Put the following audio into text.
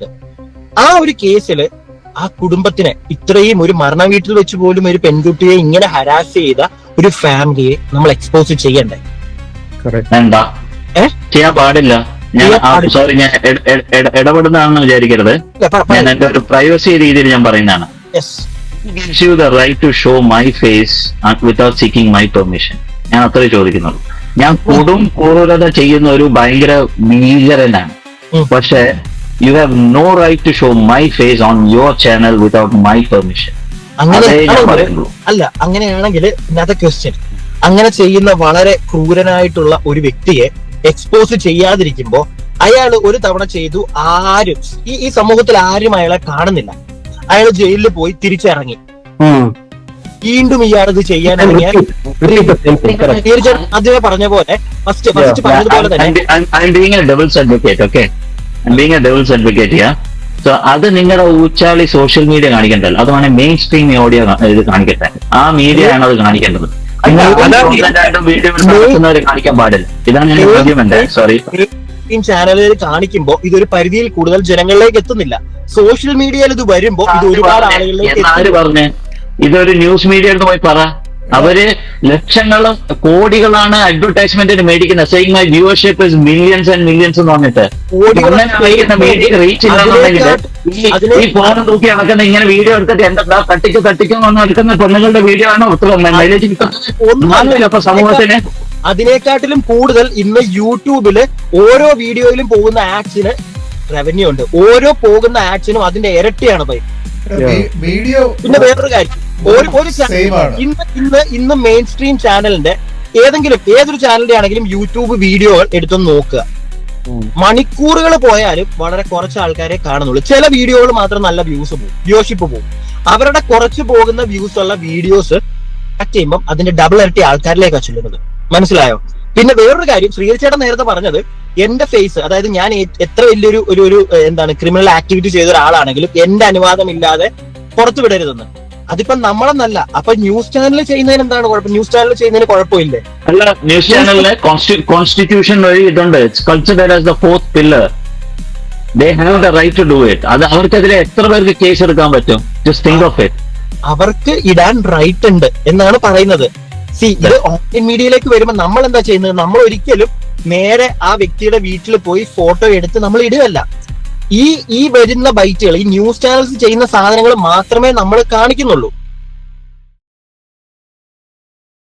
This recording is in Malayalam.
കറക്റ്റ്. ആ ഒരു കേസിൽ ആ കുടുംബത്തിനെ ഇത്രയും ഒരു മരണ വീട്ടിൽ വെച്ച് പോലും ഒരു പെൺകുട്ടിയെ ഇങ്ങനെ ഹരാസ് ചെയ്ത ഒരു ഫാമിലിയെ നമ്മൾ എക്സ്പോസ് ചെയ്യണ്ടേ? എന്താ ചെയ്യാൻ പാടില്ല. ഞാൻ സോറി, ഞാൻ ഇടപെടുന്നതാണെന്ന് വിചാരിക്കരുത്. ഞാൻ എന്റെ ഒരു പ്രൈവസി രീതിയിൽ ഞാൻ പറയുന്നതാണ്. gives you the right to show my face without seeking my permission. ഞാൻ അത്രേ ചോദിക്കുന്നുള്ളൂ. ഞാൻ ക്രൂരത ചെയ്യുന്ന ഒരു ഭയങ്കര ഭീകരനാണ്, പക്ഷെ you have no right to show my face on your channel without my permission. അല്ല, അങ്ങനെയാണെങ്കിൽ ഇന്നത്തെ ക്വസ്റ്റ്യൻ, അങ്ങനെ ചെയ്യുന്ന വളരെ ക്രൂരനായിട്ടുള്ള ഒരു വ്യക്തിയെ എക്സ്പോസ് ചെയ്യാതിരിക്കുമ്പോ അയാൾ ഒരു തവണ ചെയ്തു, ആരും ഈ സമൂഹത്തിൽ ആരും അയാളെ കാണുന്നില്ല, അയാൾ ജയിലിൽ പോയി തിരിച്ചിറങ്ങി, വീണ്ടും ഇയാളത് ചെയ്യാനിറങ്ങിയാൽ തീർച്ചയായിട്ടും അദ്ദേഹം പറഞ്ഞ പോലെ ഫസ്റ്റ് പറഞ്ഞതുപോലെ തന്നെ അത് നിങ്ങളുടെ ഊച്ചാളി സോഷ്യൽ മീഡിയ കാണിക്കണ്ടല്ലോ, അത് വേണേ മെയിൻ സ്ട്രീം ഓഡിയോ ഇത് കാണിക്കട്ടെ. ആ മീഡിയ ആണ് അത് കാണിക്കേണ്ടത്. വീഡിയോ കാണിക്കാൻ പാടില്ല. ഇതാണ് ഞാൻ ചോദ്യം. സോറി, ചാനലുകൾ കാണിക്കുമ്പോ ഇതൊരു പരിധിയിൽ കൂടുതൽ ജനങ്ങളിലേക്ക് എത്തുന്നില്ല. സോഷ്യൽ മീഡിയയിൽ ഇത് വരുമ്പോ ഇത് ഒരുപാട് ആളുകളിലേക്ക്. ആര് പറഞ്ഞ്? ഇതൊരു ന്യൂസ് മീഡിയയിൽ പോയി പറ. അവര് ലക്ഷങ്ങളും കോടികളാണ് അഡ്വർടൈസ്മെന്റിന് മേടിക്കുന്നത്. Saying my viewership is millions and millions എന്ന് പറഞ്ഞിട്ട് മീഡിയ റീച്ച് ഇല്ലെന്നുണ്ടെങ്കിൽ ഈ ഫോൺ തൂക്കി നടക്കുന്ന ഇങ്ങനെ വീഡിയോ എടുത്തിട്ട് എന്താ തട്ടിക്കും എടുക്കുന്ന പെണ്ണുങ്ങളുടെ വീഡിയോ ആണോ മൈലേജ് കിട്ടുന്നത്? അപ്പൊ സമൂഹത്തിന് അതിനെക്കാട്ടിലും കൂടുതൽ ഇന്ന് യൂട്യൂബില് ഓരോ വീഡിയോയിലും പോകുന്ന ആഡ്സിന് റവന്യൂ ഉണ്ട്. ഓരോ പോകുന്ന ആഡ്സിനും അതിന്റെ ഇരട്ടിയാണ് പോയി. പിന്നെ വേറൊരു കാര്യം, ഇന്ന് മെയിൻ സ്ട്രീം ചാനലിന്റെ ഏതൊരു ചാനലിന്റെ ആണെങ്കിലും യൂട്യൂബ് വീഡിയോകൾ എടുത്തൊന്ന് നോക്കുക. മണിക്കൂറുകൾ പോയാലും വളരെ കുറച്ച് ആൾക്കാരെ കാണുന്നുള്ളൂ. ചില വീഡിയോകൾ മാത്രം നല്ല വ്യൂഷിപ്പ് പോകും. അവരുടെ കുറച്ച് പോകുന്ന വ്യൂസ് ഉള്ള വീഡിയോസ് ചെയ്യുമ്പോൾ അതിന്റെ ഡബിൾ ഇരട്ടി ആൾക്കാരിലേക്കാണ് ചെല്ലുന്നത്. മനസ്സിലായോ? പിന്നെ വേറൊരു കാര്യം, ശ്രീചേട്ടൻ നേരത്തെ പറഞ്ഞത് എന്റെ ഫേസ്, അതായത് ഞാൻ എത്ര വലിയൊരു ഒരു എന്താണ് ക്രിമിനൽ ആക്ടിവിറ്റി ചെയ്ത ഒരാളാണെങ്കിലും എന്റെ അനുവാദം ഇല്ലാതെ പുറത്തു വിടരുതെന്ന്. അതിപ്പോ നമ്മളെന്നല്ല. അപ്പൊ ന്യൂസ് ചാനൽ ചെയ്യുന്നതിന് എന്താണ് കുഴപ്പം? ന്യൂസ് ചാനൽ ചെയ്യുന്നതിന് കുഴപ്പമില്ലേ? അല്ല, ന്യൂസ് ചാനലിലെ കോൺസ്റ്റിറ്റ്യൂഷൻ വഴി ഇതുണ്ട്. It's considered as the fourth pillar. They have the right to do it. അത് അവർക്കെതിരെ എത്ര പേർക്ക് കേസ് എടുക്കാൻ പറ്റും? Just think of it. അവർക്ക് ഇടാൻ റൈറ്റ് ഉണ്ട് എന്നാണ് പറയുന്നത്. ഇത് ഓൺലൈൻ മീഡിയയിലേക്ക് വരുമ്പോൾ നമ്മൾ എന്താ ചെയ്യുന്നത്? നമ്മൾ ഒരിക്കലും നേരെ ആ വ്യക്തിയുടെ വീട്ടിൽ പോയി ഫോട്ടോ എടുത്ത് നമ്മൾ ഇടുകയല്ല. ഈ വരുന്ന ബൈറ്റുകൾ, ഈ ന്യൂസ് ചാനൽസ് ചെയ്യുന്ന സാധനങ്ങൾ മാത്രമേ നമ്മൾ കാണിക്കുന്നുള്ളൂ.